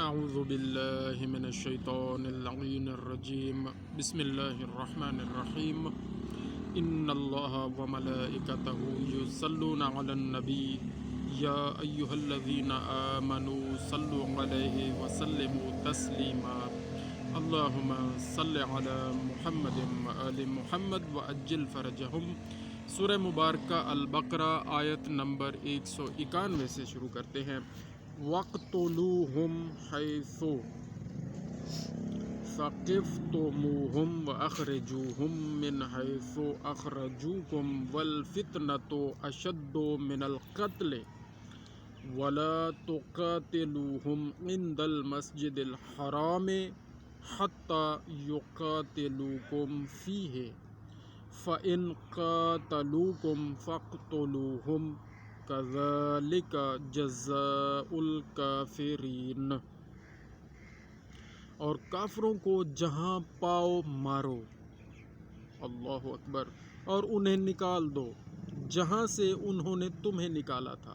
اعوذ باللہ من الشیطان اللعین الرجیم بسم اللہ الرحمن الرحیم ان اللہ وملائکتہ یصلون علی النبی یا ایہا الذین آمنوا صلوا علیہ وسلموا تسلیما اللہم صل علی محمد وآل محمد وعجل فرجہم۔ سورہ مبارکہ البقرہ آیت نمبر 191 سے شروع کرتے ہیں۔ وَاقْتُلُوهُمْ حَيْثُ ثَقِفْتُمُوهُمْ وَأَخْرِجُوهُمْ مِنْ حَيْثُ أَخْرَجُوكُمْ وَالْفِتْنَةُ أَشَدُّ مِنَ الْقَتْلِ وَلَا تُقَاتِلُوهُمْ عِنْدَ الْمَسْجِدِ الْحَرَامِ حَتَّى يُقَاتِلُوكُمْ فِيهِ فَإِنْ قَاتَلُوكُمْ فَاقْتُلُوهُمْ كَذَلِكَ جَزَاءُ الْكَافِرِينَ۔ اور کافروں کو جہاں پاؤ مارو، اللہ اکبر، اور انہیں نکال دو جہاں سے انہوں نے تمہیں نکالا تھا۔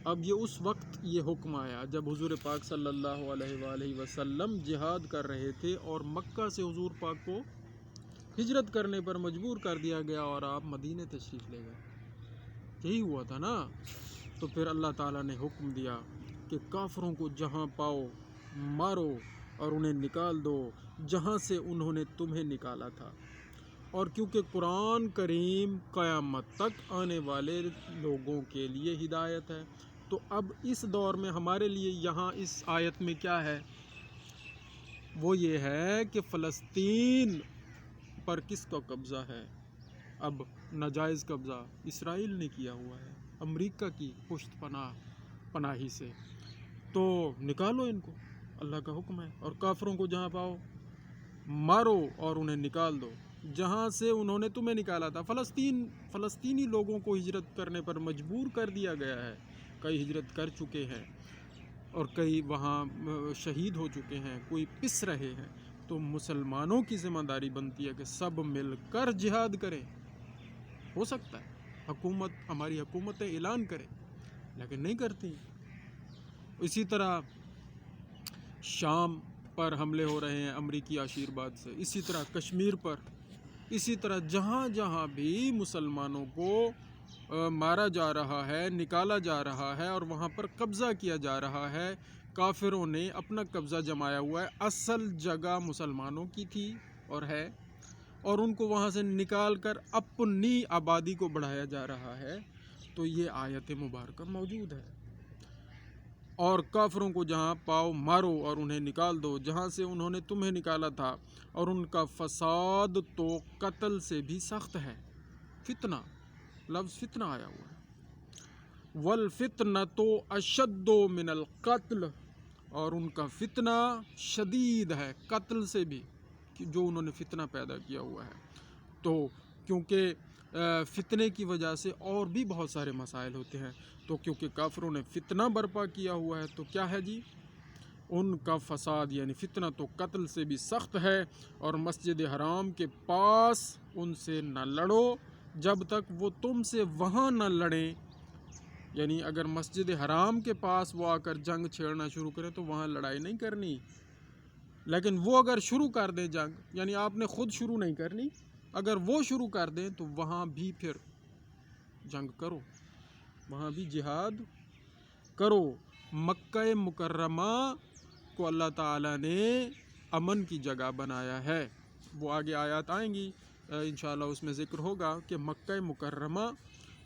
اب یہ اس وقت یہ حکم آیا جب حضور پاک صلی اللہ علیہ وآلہ وسلم جہاد کر رہے تھے اور مکہ سے حضور پاک کو ہجرت کرنے پر مجبور کر دیا گیا اور آپ مدینے تشریف لے گئے۔ یہی ہوا تھا نا۔ تو پھر اللہ تعالیٰ نے حکم دیا کہ کافروں کو جہاں پاؤ مارو اور انہیں نکال دو جہاں سے انہوں نے تمہیں نکالا تھا۔ اور کیونکہ قرآن کریم قیامت تک آنے والے لوگوں کے لیے ہدایت ہے، تو اب اس دور میں ہمارے لیے یہاں اس آیت میں کیا ہے؟ وہ یہ ہے کہ فلسطین پر کس کا قبضہ ہے؟ اب ناجائز قبضہ اسرائیل نے کیا ہوا ہے، امریکہ کی پشت پناہی سے۔ تو نکالو ان کو، اللہ کا حکم ہے۔ اور کافروں کو جہاں پاؤ مارو اور انہیں نکال دو جہاں سے انہوں نے تمہیں نکالا تھا۔ فلسطینی لوگوں کو ہجرت کرنے پر مجبور کر دیا گیا ہے۔ کئی ہجرت کر چکے ہیں اور کئی وہاں شہید ہو چکے ہیں، کوئی پس رہے ہیں۔ تو مسلمانوں کی ذمہ داری بنتی ہے کہ سب مل کر جہاد کریں۔ ہو سکتا ہے ہماری حکومتیں اعلان کریں، لیکن نہیں کرتی۔ اسی طرح شام پر حملے ہو رہے ہیں امریکی آشیرواد سے، اسی طرح کشمیر پر، اسی طرح جہاں جہاں بھی مسلمانوں کو مارا جا رہا ہے، نکالا جا رہا ہے اور وہاں پر قبضہ کیا جا رہا ہے، کافروں نے اپنا قبضہ جمایا ہوا ہے۔ اصل جگہ مسلمانوں کی تھی اور ہے، اور ان کو وہاں سے نکال کر اپنی آبادی کو بڑھایا جا رہا ہے۔ تو یہ آیت مبارکہ موجود ہے۔ اور کافروں کو جہاں پاؤ مارو اور انہیں نکال دو جہاں سے انہوں نے تمہیں نکالا تھا، اور ان کا فساد تو قتل سے بھی سخت ہے۔ فتنہ، لفظ فتنہ آیا ہوا ہے۔ وَالْفِتْنَةُ أَشَدُّ مِنَ الْقَتْلِ، اور ان کا فتنہ شدید ہے قتل سے بھی، جو انہوں نے فتنہ پیدا کیا ہوا ہے۔ تو کیونکہ فتنے کی وجہ سے اور بھی بہت سارے مسائل ہوتے ہیں، تو کیونکہ کافروں نے فتنہ برپا کیا ہوا ہے تو کیا ہے جی؟ ان کا فساد یعنی فتنہ تو قتل سے بھی سخت ہے۔ اور مسجد حرام کے پاس ان سے نہ لڑو جب تک وہ تم سے وہاں نہ لڑیں۔ یعنی اگر مسجد حرام کے پاس وہ آ کر جنگ چھیڑنا شروع کریں تو وہاں لڑائی نہیں کرنی، لیکن وہ اگر شروع کر دیں جنگ، یعنی آپ نے خود شروع نہیں کرنی، اگر وہ شروع کر دیں تو وہاں بھی پھر جنگ کرو، وہاں بھی جہاد کرو۔ مکہ مکرمہ کو اللہ تعالیٰ نے امن کی جگہ بنایا ہے۔ وہ آگے آیات آئیں گی انشاءاللہ، اس میں ذکر ہوگا کہ مکہ مکرمہ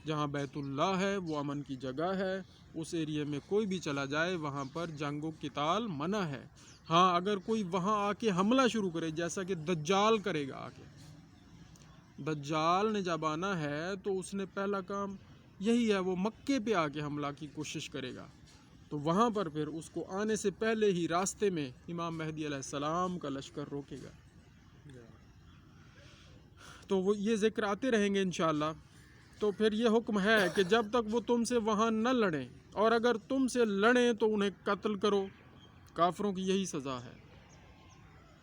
جہاں بیت اللہ ہے وہ امن کی جگہ ہے۔ اس ایریے میں کوئی بھی چلا جائے وہاں پر جنگ و قتال منع ہے۔ ہاں اگر کوئی وہاں آ کے حملہ شروع کرے، جیسا کہ دجال کرے گا، آ کے دجال نے جب آنا ہے تو اس نے پہلا کام یہی ہے، وہ مکے پہ آ کے حملہ کی کوشش کرے گا، تو وہاں پر پھر اس کو آنے سے پہلے ہی راستے میں امام مہدی علیہ السلام کا لشکر روکے گا۔ تو وہ یہ ذکر آتے رہیں گے انشاءاللہ۔ تو پھر یہ حکم ہے کہ جب تک وہ تم سے وہاں نہ لڑیں، اور اگر تم سے لڑیں تو انہیں قتل کرو۔ کافروں کی یہی سزا ہے،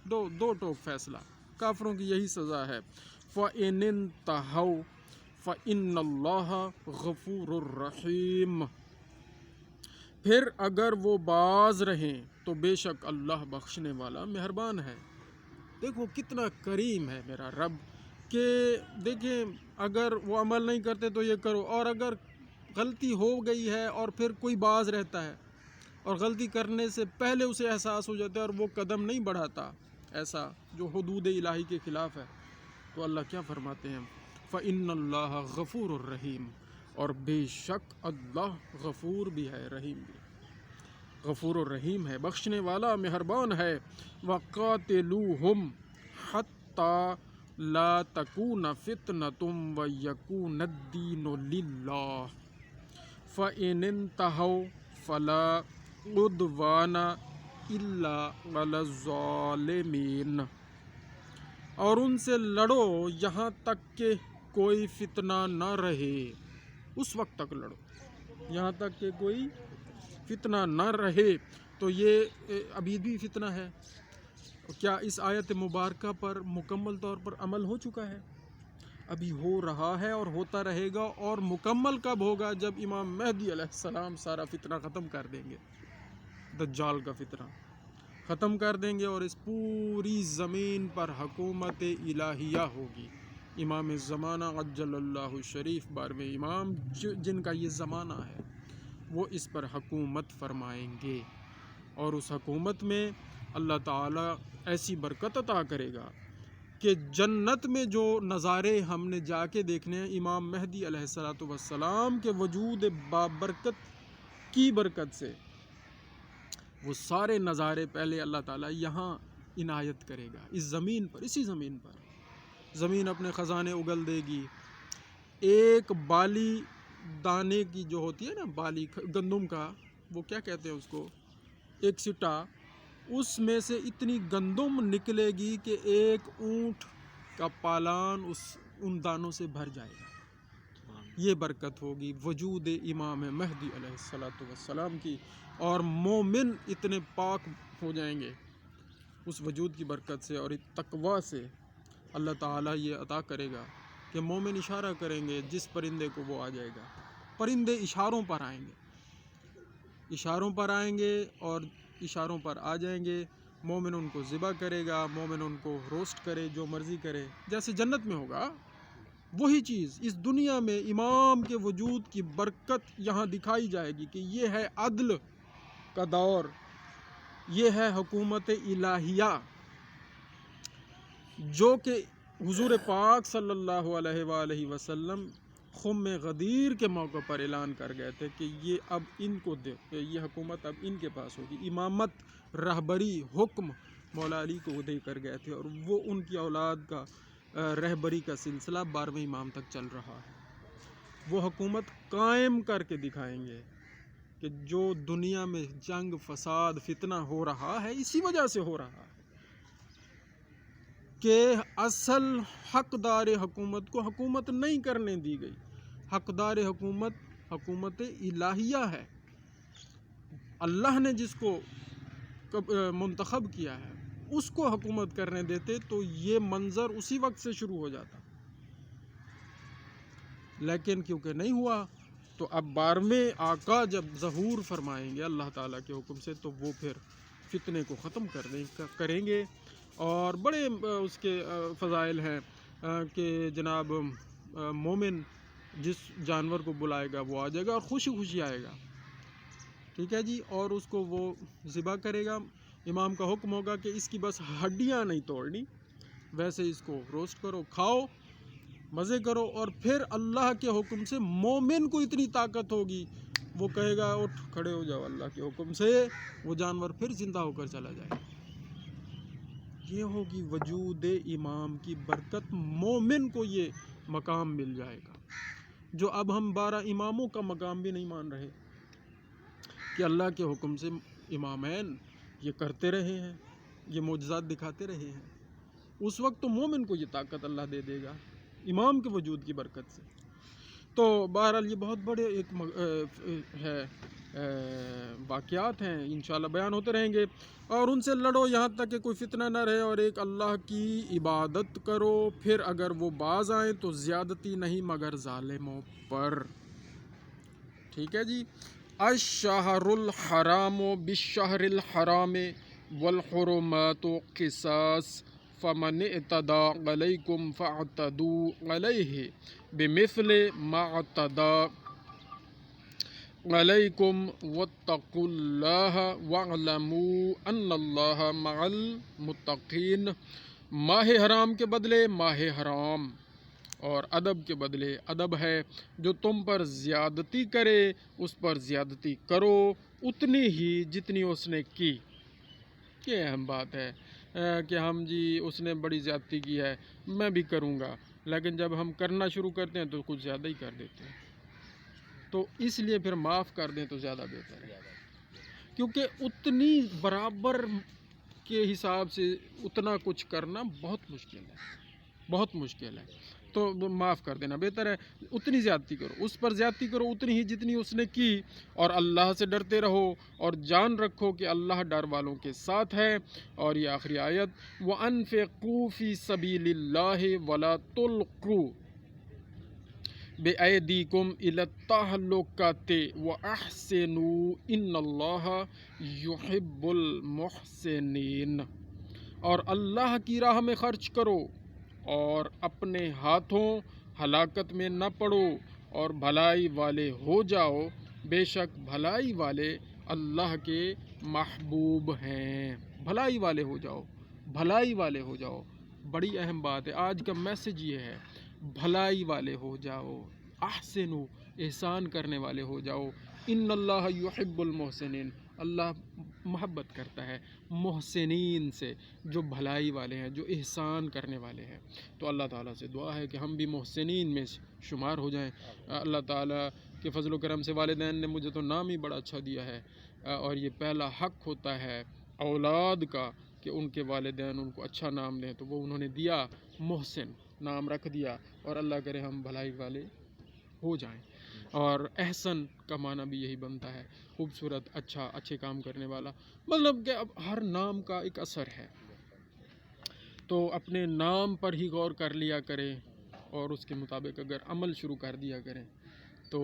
دو ٹوک فیصلہ، کافروں کی یہی سزا ہے۔ فَإِنِ انْتَهَوْا فَإِنَّ اللَّهَ غَفُورٌ رَحِيمٌ۔ پھر اگر وہ باز رہیں تو بے شک اللہ بخشنے والا مہربان ہے۔ دیکھو کتنا کریم ہے میرا رب کہ دیکھیں اگر وہ عمل نہیں کرتے تو یہ کرو، اور اگر غلطی ہو گئی ہے اور پھر کوئی باز رہتا ہے اور غلطی کرنے سے پہلے اسے احساس ہو جاتا ہے اور وہ قدم نہیں بڑھاتا ایسا جو حدود الہی کے خلاف ہے، تو اللہ کیا فرماتے ہیں؟ فَإِنَّ اللَّهَ غَفُورٌ الرحیم، اور بے شک اللہ غفور بھی ہے، رحیم بھی، غفور الرحیم ہے، بخشنے والا مہربان ہے۔ وَقَاتِلُوهُمْ حَتَّى لَا تَكُونَ فِتْنَةٌ وَيَكُونَ الدِّينُ لِلَّهِ فَإِنِ انْتَهَوْا فَلَا عُدْوَانَ إِلَّا عَلَى الظَّالِمِينَ، اور ان سے لڑو یہاں تک کہ کوئی فتنہ نہ رہے، اس وقت تک لڑو یہاں تک کہ کوئی فتنہ نہ رہے۔ تو یہ ابھی بھی فتنہ ہے، کیا اس آیت مبارکہ پر مکمل طور پر عمل ہو چکا ہے؟ ابھی ہو رہا ہے اور ہوتا رہے گا، اور مکمل کب ہوگا؟ جب امام مہدی علیہ السلام سارا فتنہ ختم کر دیں گے، دجال کا فتنہ ختم کر دیں گے، اور اس پوری زمین پر حکومت الہیہ ہوگی۔ امام زمانہ عجل اللہ شریف 12ویں امام جن کا یہ زمانہ ہے، وہ اس پر حکومت فرمائیں گے، اور اس حکومت میں اللہ تعالیٰ ایسی برکت عطا کرے گا کہ جنت میں جو نظارے ہم نے جا کے دیکھنے ہیں امام مہدی علیہ السلام کے وجود بابرکت کی برکت سے، وہ سارے نظارے پہلے اللہ تعالیٰ یہاں عنایت کرے گا، اس زمین پر، اسی زمین پر زمین اپنے خزانے اگل دے گی۔ ایک بالی دانے کی جو ہوتی ہے نا، بالی گندم کا، وہ کیا کہتے ہیں اس کو، ایک سٹا، اس میں سے اتنی گندم نکلے گی کہ ایک اونٹ کا پالان ان دانوں سے بھر جائے گا۔ یہ برکت ہوگی وجود امام مہدی علیہ السلام کی، اور مومن اتنے پاک ہو جائیں گے اس وجود کی برکت سے اور تقوی سے۔ اللہ تعالیٰ یہ عطا کرے گا کہ مومن اشارہ کریں گے جس پرندے کو، وہ آ جائے گا۔ پرندے اشاروں پر آئیں گے، اشاروں پر آئیں گے اور اشاروں پر آ جائیں گے۔ مومن ان کو ذبح کرے گا، مومن ان کو روسٹ کرے، جو مرضی کرے، جیسے جنت میں ہوگا وہی چیز اس دنیا میں امام کے وجود کی برکت یہاں دکھائی جائے گی کہ یہ ہے عدل کا دور، یہ ہے حکومت الہیہ جو کہ حضور پاک صلی اللہ علیہ وآلہ وسلم خم غدیر کے موقع پر اعلان کر گئے تھے کہ یہ اب ان کو دے، یہ حکومت اب ان کے پاس ہوگی۔ امامت، رہبری، حکم مولا علی کو دے کر گئے تھے، اور وہ ان کی اولاد کا رہبری کا سلسلہ 12ویں امام تک چل رہا ہے۔ وہ حکومت قائم کر کے دکھائیں گے کہ جو دنیا میں جنگ، فساد، فتنہ ہو رہا ہے، اسی وجہ سے ہو رہا ہے کہ اصل حقدار حکومت کو حکومت نہیں کرنے دی گئی۔ حقدار حکومت حکومت الہیہ ہے، اللہ نے جس کو منتخب کیا ہے اس کو حکومت کرنے دیتے تو یہ منظر اسی وقت سے شروع ہو جاتا، لیکن کیونکہ نہیں ہوا تو اب 12ویں آقا جب ظہور فرمائیں گے اللہ تعالیٰ کے حکم سے، تو وہ پھر فتنے کو ختم کریں گے۔ اور بڑے اس کے فضائل ہیں کہ جناب مومن جس جانور کو بلائے گا وہ آ جائے گا اور خوشی خوشی آئے گا، ٹھیک ہے جی، اور اس کو وہ ذبح کرے گا۔ امام کا حکم ہوگا کہ اس کی بس ہڈیاں نہیں توڑنی، ویسے اس کو روسٹ کرو، کھاؤ، مزے کرو، اور پھر اللہ کے حکم سے مومن کو اتنی طاقت ہوگی، وہ کہے گا اٹھ کھڑے ہو جاؤ، اللہ کے حکم سے وہ جانور پھر زندہ ہو کر چلا جائے گا۔ یہ ہوگی وجود امام کی برکت، مومن کو یہ مقام مل جائے گا جو اب ہم 12 اماموں کا مقام بھی نہیں مان رہے کہ اللہ کے حکم سے امامین یہ کرتے رہے ہیں، یہ معجزات دکھاتے رہے ہیں۔ اس وقت تو مومن کو یہ طاقت اللہ دے دے گا امام کے وجود کی برکت سے۔ تو بہرحال یہ بہت بڑے ایک واقعات ہیں، انشاءاللہ بیان ہوتے رہیں گے۔ اور ان سے لڑو یہاں تک کہ کوئی فتنہ نہ رہے، اور ایک اللہ کی عبادت کرو، پھر اگر وہ باز آئیں تو زیادتی نہیں مگر ظالموں پر، ٹھیک ہے جی۔ الشہر الحرام بالشہر الحرام والحرمات قصاص فمن اعتدى علیکم فاعتدوا علیہ بمثل ما اعتدى علیکم واتقوا اللہ واعلموا ان اللہ مع المتقین۔ ماہ حرام کے بدلے ماہ حرام اور ادب کے بدلے ادب ہے۔ جو تم پر زیادتی کرے اس پر زیادتی کرو اتنی ہی جتنی اس نے کی۔ یہ اہم بات ہے کہ ہم جی اس نے بڑی زیادتی کی ہے میں بھی کروں گا، لیکن جب ہم کرنا شروع کرتے ہیں تو کچھ زیادہ ہی کر دیتے ہیں، تو اس لیے پھر معاف کر دیں تو زیادہ بہتر ہے، کیونکہ اتنی برابر کے حساب سے اتنا کچھ کرنا بہت مشکل ہے، بہت مشکل ہے، تو معاف کر دینا بہتر ہے۔ اتنی زیادتی کرو، اس پر زیادتی کرو اتنی ہی جتنی اس نے کی، اور اللہ سے ڈرتے رہو اور جان رکھو کہ اللہ ڈر والوں کے ساتھ ہے۔ اور یہ آخری آیت وَأَنفِقُوا فِي سَبِيلِ اللَّهِ وَلَا تُلْقُوا بِأَيْدِيكُمْ إِلَى التَّهْلُكَةِ وَأَحْسِنُوا إِنَّ اللَّهَ يُحِبُّ الْمُحْسِنِينَ۔ اور اللہ کی راہ میں خرچ کرو اور اپنے ہاتھوں ہلاکت میں نہ پڑو اور بھلائی والے ہو جاؤ، بے شک بھلائی والے اللہ کے محبوب ہیں۔ بھلائی والے ہو جاؤ، بھلائی والے ہو جاؤ، بڑی اہم بات ہے۔ آج کا میسج یہ ہے، بھلائی والے ہو جاؤ، احسنو احسان کرنے والے ہو جاؤ، ان اللہ یحب المحسنین، اللہ محبت کرتا ہے محسنین سے، جو بھلائی والے ہیں، جو احسان کرنے والے ہیں۔ تو اللہ تعالیٰ سے دعا ہے کہ ہم بھی محسنین میں شمار ہو جائیں۔ اللہ تعالیٰ کے فضل و کرم سے والدین نے مجھے تو نام ہی بڑا اچھا دیا ہے، اور یہ پہلا حق ہوتا ہے اولاد کا کہ ان کے والدین ان کو اچھا نام دیں، تو وہ انہوں نے دیا، محسن نام رکھ دیا، اور اللہ کرے ہم بھلائی والے ہو جائیں۔ اور احسن کا معنی بھی یہی بنتا ہے، خوبصورت، اچھا، اچھے کام کرنے والا، مطلب کہ اب ہر نام کا ایک اثر ہے، تو اپنے نام پر ہی غور کر لیا کریں اور اس کے مطابق اگر عمل شروع کر دیا کریں تو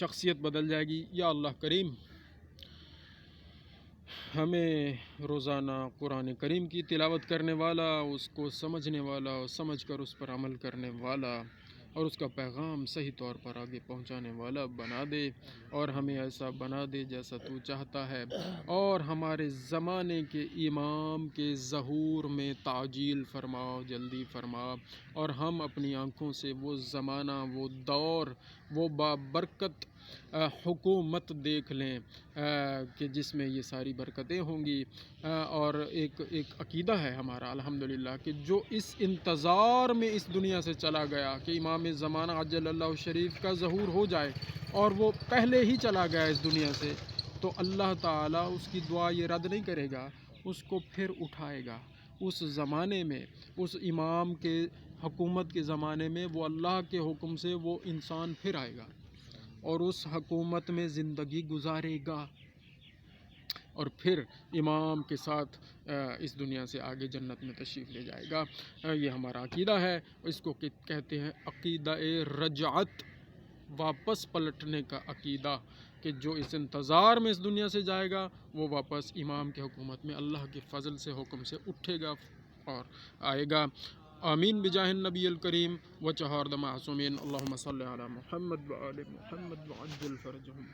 شخصیت بدل جائے گی۔ یا اللہ کریم ہمیں روزانہ قرآن کریم کی تلاوت کرنے والا، اس کو سمجھنے والا اور سمجھ کر اس پر عمل کرنے والا اور اس کا پیغام صحیح طور پر آگے پہنچانے والا بنا دے، اور ہمیں ایسا بنا دے جیسا تو چاہتا ہے، اور ہمارے زمانے کے امام کے ظہور میں تعجیل فرماؤ، جلدی فرما، اور ہم اپنی آنکھوں سے وہ زمانہ، وہ دور، وہ بابرکت حکومت دیکھ لیں کہ جس میں یہ ساری برکتیں ہوں گی۔ اور ایک عقیدہ ہے ہمارا الحمدللہ کہ جو اس انتظار میں اس دنیا سے چلا گیا کہ امام زمانہ عجل اللہ شریف کا ظہور ہو جائے، اور وہ پہلے ہی چلا گیا اس دنیا سے، تو اللہ تعالیٰ اس کی دعا یہ رد نہیں کرے گا، اس کو پھر اٹھائے گا۔ اس زمانے میں، اس امام کے حکومت کے زمانے میں، وہ اللہ کے حکم سے وہ انسان پھر آئے گا اور اس حکومت میں زندگی گزارے گا، اور پھر امام کے ساتھ اس دنیا سے آگے جنت میں تشریف لے جائے گا۔ یہ ہمارا عقیدہ ہے، اس کو کہتے ہیں عقیدہ رجعت، واپس پلٹنے کا عقیدہ، کہ جو اس انتظار میں اس دنیا سے جائے گا وہ واپس امام کی حکومت میں اللہ کے فضل سے، حکم سے اٹھے گا اور آئے گا۔ آمین بجاہ النبی الکریم وچہار معصومین، اللہم صلی علی محمد وآل محمد وعجل فرجہم۔